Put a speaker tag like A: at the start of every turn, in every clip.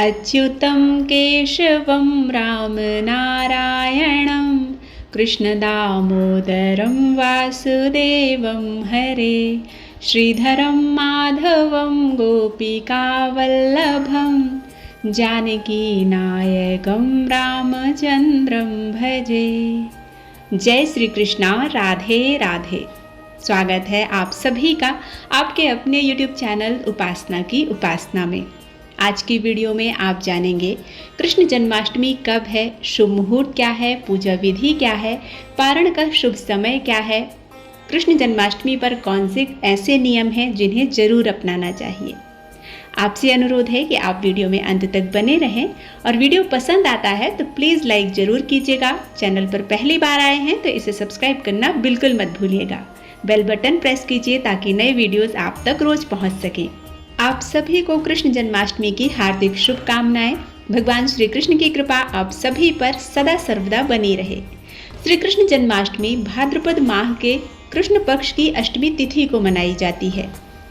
A: अच्युतं केशवं रामनारायणं कृष्णदामोदरं वासुदेवं हरे श्रीधरं माधवं गोपिकावल्लभं जानकीनायकं रामचंद्रं भजे। जय श्री कृष्णा। राधे राधे। स्वागत है आप सभी का आपके अपने YouTube चैनल उपासना की उपासना में। आज की वीडियो में आप जानेंगे कृष्ण जन्माष्टमी कब है, शुभ मुहूर्त क्या है, पूजा विधि क्या है, पारण का शुभ समय क्या है, कृष्ण जन्माष्टमी पर कौन से ऐसे नियम हैं जिन्हें जरूर अपनाना चाहिए। आपसे अनुरोध है कि आप वीडियो में अंत तक बने रहें और वीडियो पसंद आता है तो प्लीज़ लाइक ज़रूर कीजिएगा। चैनल पर पहली बार आए हैं तो इसे सब्सक्राइब करना बिल्कुल मत भूलिएगा। बेल बटन प्रेस कीजिए ताकि नए वीडियोस आप तक रोज पहुंच सकें। आप सभी को कृष्ण जन्माष्टमी की हार्दिक शुभकामनाएं। भगवान श्री कृष्ण की कृपा आप सभी पर सदा सर्वदा बनी रहे। श्री कृष्ण जन्माष्टमी भाद्रपद माह के कृष्ण पक्ष की अष्टमी तिथि को मनाई जाती है।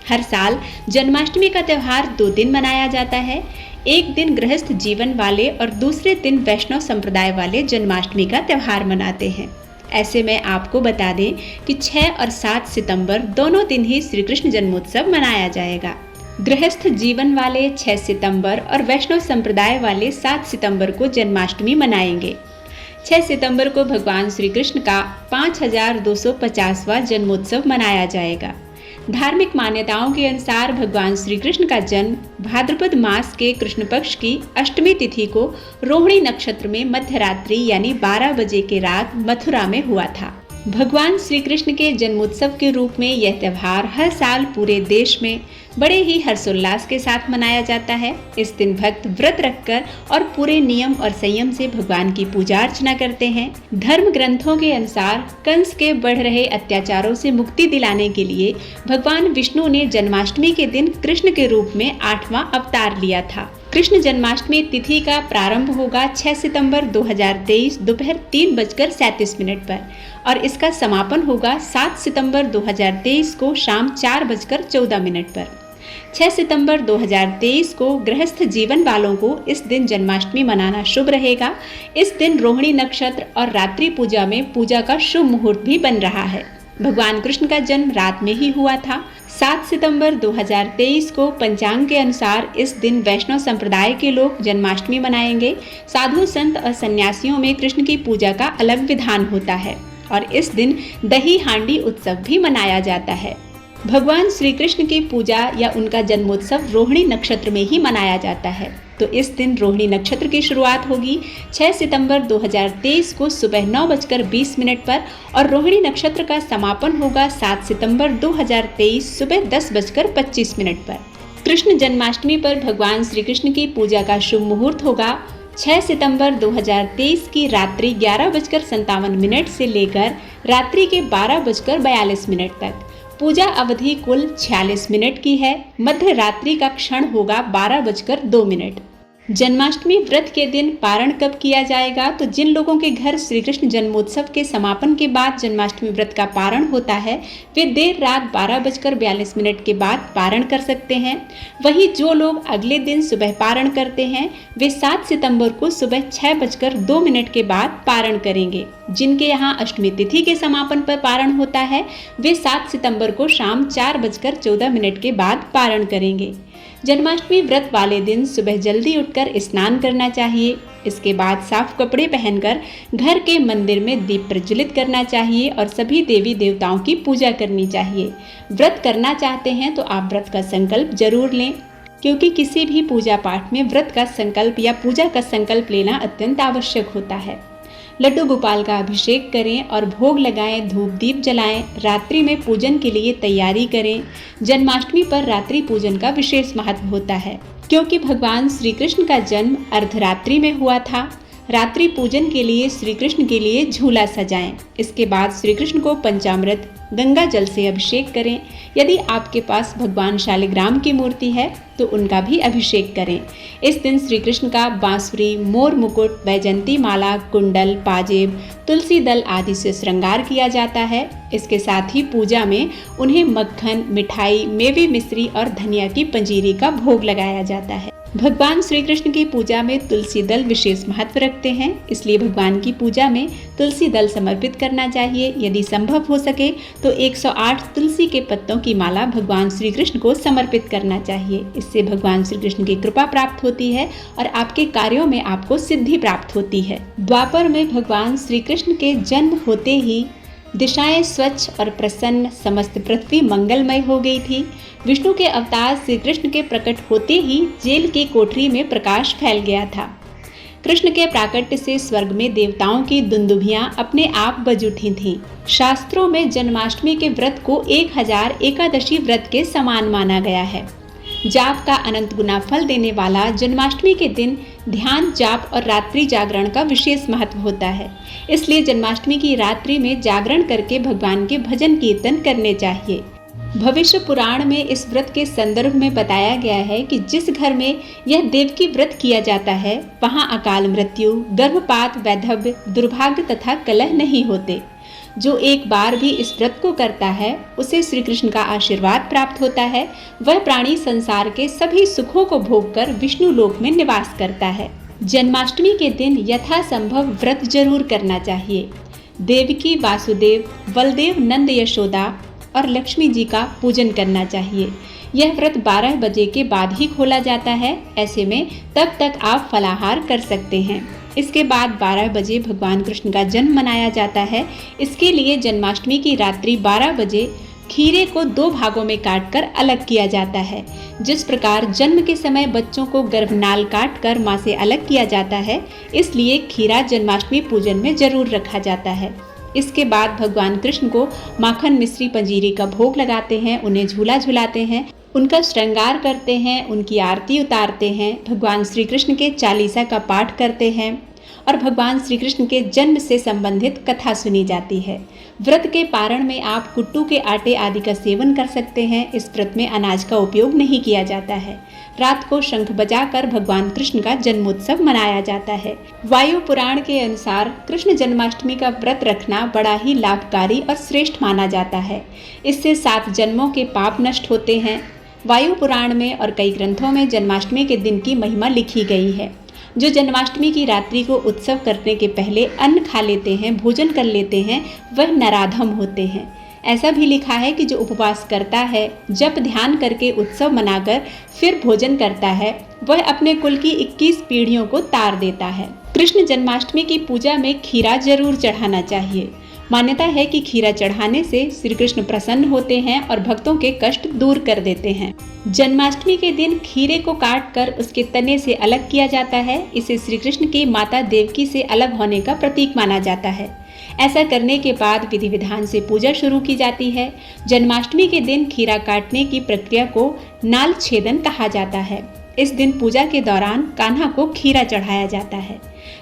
A: हर साल जन्माष्टमी का त्यौहार 2 दिन मनाया जाता है। एक दिन गृहस्थ जीवन वाले और दूसरे दिन वैष्णव संप्रदाय वाले जन्माष्टमी का त्यौहार मनाते हैं। ऐसे में आपको बता दें कि 6 और 7 सितंबर दोनों दिन ही श्री कृष्ण जन्मोत्सव मनाया जाएगा। गृहस्थ जीवन वाले 6 सितंबर और वैष्णव संप्रदाय वाले 7 सितंबर को जन्माष्टमी मनाएंगे। 6 सितंबर को भगवान श्री कृष्ण का 5250वां जन्मोत्सव मनाया जाएगा। धार्मिक मान्यताओं के अनुसार भगवान श्री कृष्ण का जन्म भाद्रपद मास के कृष्ण पक्ष की अष्टमी तिथि को रोहिणी नक्षत्र में मध्यरात्रि यानी 12 बजे के रात मथुरा में हुआ था। भगवान श्री कृष्ण के जन्मोत्सव के रूप में यह त्यौहार हर साल पूरे देश में बड़े ही हर्षोल्लास के साथ मनाया जाता है। इस दिन भक्त व्रत रखकर और पूरे नियम और संयम से भगवान की पूजा अर्चना करते हैं। धर्म ग्रंथों के अनुसार कंस के बढ़ रहे अत्याचारों से मुक्ति दिलाने के लिए भगवान विष्णु ने जन्माष्टमी के दिन कृष्ण के रूप में 8वां अवतार लिया था। कृष्ण जन्माष्टमी तिथि का प्रारंभ होगा 6 सितंबर 2023 दोपहर 3:37 पर और इसका समापन होगा 7 सितंबर 2023 को शाम 4:14 पर। 6 सितंबर 2023 को गृहस्थ जीवन वालों को इस दिन जन्माष्टमी मनाना शुभ रहेगा। इस दिन रोहिणी नक्षत्र और रात्रि पूजा में पूजा का शुभ मुहूर्त भी बन रहा है। भगवान कृष्ण का जन्म रात में ही हुआ था। 7 सितंबर 2023 को पंचांग के अनुसार इस दिन वैष्णव संप्रदाय के लोग जन्माष्टमी मनाएंगे। साधु संत और सन्यासियों में कृष्ण की पूजा का अलग विधान होता है और इस दिन दही हांडी उत्सव भी मनाया जाता है। भगवान श्री कृष्ण की पूजा या उनका जन्मोत्सव रोहिणी नक्षत्र में ही मनाया जाता है, तो इस दिन रोहिणी नक्षत्र की शुरुआत होगी 6 सितंबर 2023 को सुबह 9:20 पर और रोहिणी नक्षत्र का समापन होगा 7 सितंबर 2023 सुबह 10:25 पर। कृष्ण जन्माष्टमी पर भगवान श्री कृष्ण की पूजा का शुभ मुहूर्त होगा 6 सितंबर 2023 की रात्रि 11:57 से लेकर रात्रि के 12:42 तक। पूजा अवधि कुल 46 मिनट की है। मध्य रात्रि का क्षण होगा 12:02। जन्माष्टमी व्रत के दिन पारण कब किया जाएगा? तो जिन लोगों के घर श्री कृष्ण जन्मोत्सव के समापन के बाद जन्माष्टमी व्रत का पारण होता है वे देर रात 12:42 के बाद पारण कर सकते हैं। वहीं जो लोग अगले दिन सुबह पारण करते हैं वे 7 सितंबर को सुबह 6:02 के बाद पारण करेंगे। जिनके यहाँ अष्टमी तिथि के समापन पर पारण होता है वे 7 सितंबर को शाम 4:14 के बाद पारण करेंगे। जन्माष्टमी व्रत वाले दिन सुबह जल्दी उठकर स्नान करना चाहिए। इसके बाद साफ कपड़े पहनकर घर के मंदिर में दीप प्रज्वलित करना चाहिए और सभी देवी देवताओं की पूजा करनी चाहिए। व्रत करना चाहते हैं तो आप व्रत का संकल्प जरूर लें, क्योंकि किसी भी पूजा पाठ में व्रत का संकल्प या पूजा का संकल्प लेना अत्यंत आवश्यक होता है। लड्डू गोपाल का अभिषेक करें और भोग लगाएं, धूप दीप जलाएं। रात्रि में पूजन के लिए तैयारी करें। जन्माष्टमी पर रात्रि पूजन का विशेष महत्व होता है, क्योंकि भगवान श्री कृष्ण का जन्म अर्धरात्रि में हुआ था। रात्रि पूजन के लिए श्री कृष्ण के लिए झूला सजाएं। इसके बाद श्री कृष्ण को पंचामृत गंगा जल से अभिषेक करें। यदि आपके पास भगवान शालिग्राम की मूर्ति है तो उनका भी अभिषेक करें। इस दिन श्री कृष्ण का बांसुरी, मोर मुकुट, वैजंती माला, कुंडल, पाजेब, तुलसी दल आदि से श्रृंगार किया जाता है। इसके साथ ही पूजा में उन्हें मक्खन, मिठाई, मेवे मिश्री और धनिया की पंजीरी का भोग लगाया जाता है। भगवान श्री कृष्ण की पूजा में तुलसी दल विशेष महत्व रखते हैं, इसलिए भगवान की पूजा में तुलसी दल समर्पित करना चाहिए। यदि संभव हो सके तो 108 तुलसी के पत्तों की माला भगवान श्री कृष्ण को समर्पित करना चाहिए। इससे भगवान श्री कृष्ण की कृपा प्राप्त होती है और आपके कार्यों में आपको सिद्धि प्राप्त होती है। द्वापर में भगवान श्री कृष्ण के जन्म होते ही दिशाएं स्वच्छ और प्रसन्न, समस्त पृथ्वी मंगलमय हो गई थी। विष्णु के अवतार श्री कृष्ण के प्रकट होते ही जेल की कोठरी में प्रकाश फैल गया था। कृष्ण के प्राकट्य से स्वर्ग में देवताओं की दुंदुभियां अपने आप बज उठी थीं। शास्त्रों में जन्माष्टमी के व्रत को 1000 एकादशी व्रत के समान माना गया है। जाप का अनंत गुना फल देने वाला जन्माष्टमी के दिन ध्यान, जाप और रात्रि जागरण का विशेष महत्व होता है। इसलिए जन्माष्टमी की रात्रि में जागरण करके भगवान के भजन कीर्तन करने चाहिए। भविष्य पुराण में इस व्रत के संदर्भ में बताया गया है कि जिस घर में यह देवकी व्रत किया जाता है वहां अकाल मृत्यु, गर्भपात, वैधव्य, दुर्भाग्य तथा कलह नहीं होते। जो एक बार भी इस व्रत को करता है उसे श्री कृष्ण का आशीर्वाद प्राप्त होता है। वह प्राणी संसार के सभी सुखों को भोगकर विष्णु लोक में निवास करता है। जन्माष्टमी के दिन यथासंभव व्रत जरूर करना चाहिए। देवकी, वासुदेव, बलदेव, नंद, यशोदा और लक्ष्मी जी का पूजन करना चाहिए। यह व्रत 12 बजे के बाद ही खोला जाता है। ऐसे में तब तक आप फलाहार कर सकते हैं। इसके बाद 12 बजे भगवान कृष्ण का जन्म मनाया जाता है। इसके लिए जन्माष्टमी की रात्रि 12 बजे खीरे को 2 भागों में काटकर अलग किया जाता है। जिस प्रकार जन्म के समय बच्चों को गर्भनाल काटकर मां से अलग किया जाता है, इसलिए खीरा जन्माष्टमी पूजन में जरूर रखा जाता है। इसके बाद भगवान कृष्ण को माखन, मिश्री, पंजीरी का भोग लगाते हैं, उन्हें झूला झुलाते हैं, उनका श्रृंगार करते हैं, उनकी आरती उतारते हैं, भगवान श्री कृष्ण के चालीसा का पाठ करते हैं और भगवान श्री कृष्ण के जन्म से संबंधित कथा सुनी जाती है। व्रत के पारण में आप कुट्टू के आटे आदि का सेवन कर सकते हैं। इस व्रत में अनाज का उपयोग नहीं किया जाता है। रात को शंख बजाकर भगवान कृष्ण का जन्मोत्सव मनाया जाता है। वायु पुराण के अनुसार कृष्ण जन्माष्टमी का व्रत रखना बड़ा ही लाभकारी और श्रेष्ठ माना जाता है। इससे 7 जन्मों के पाप नष्ट होते हैं। वायु पुराण में और कई ग्रंथों में जन्माष्टमी के दिन की महिमा लिखी गई है। जो जन्माष्टमी की रात्रि को उत्सव करने के पहले अन्न खा लेते हैं, भोजन कर लेते हैं, वह नराधम होते हैं। ऐसा भी लिखा है कि जो उपवास करता है, जप ध्यान करके उत्सव मनाकर फिर भोजन करता है, वह अपने कुल की 21 पीढ़ियों को तार देता है। कृष्ण जन्माष्टमी की पूजा में खीरा जरूर चढ़ाना चाहिए। मान्यता है कि खीरा चढ़ाने से श्री कृष्ण प्रसन्न होते हैं और भक्तों के कष्ट दूर कर देते हैं। जन्माष्टमी के दिन खीरे को काटकर उसके तने से अलग किया जाता है। इसे श्री कृष्ण की माता देवकी से अलग होने का प्रतीक माना जाता है। ऐसा करने के बाद विधि विधान से पूजा शुरू की जाती है। जन्माष्टमी के दिन खीरा काटने की प्रक्रिया को नाल छेदन कहा जाता है। इस दिन पूजा के दौरान कान्हा को खीरा चढ़ाया जाता है।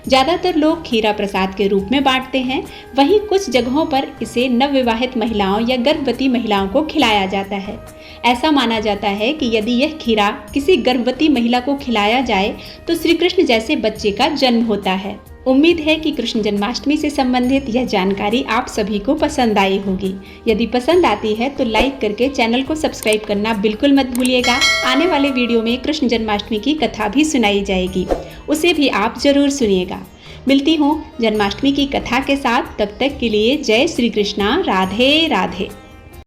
A: ज्यादातर लोग खीरा प्रसाद के रूप में बांटते हैं। वहीं कुछ जगहों पर इसे नवविवाहित महिलाओं या गर्भवती महिलाओं को खिलाया जाता है। ऐसा माना जाता है कि यदि यह खीरा किसी गर्भवती महिला को खिलाया जाए तो श्री कृष्ण जैसे बच्चे का जन्म होता है। उम्मीद है कि कृष्ण जन्माष्टमी से संबंधित यह जानकारी आप सभी को पसंद आई होगी। यदि पसंद आती है तो लाइक करके चैनल को सब्सक्राइब करना बिल्कुल मत भूलिएगा। आने वाले वीडियो में कृष्ण जन्माष्टमी की कथा भी सुनाई जाएगी, उसे भी आप जरूर सुनिएगा। मिलती हूँ जन्माष्टमी की कथा के साथ, तब तक के लिए जय श्री कृष्णा, राधे राधे।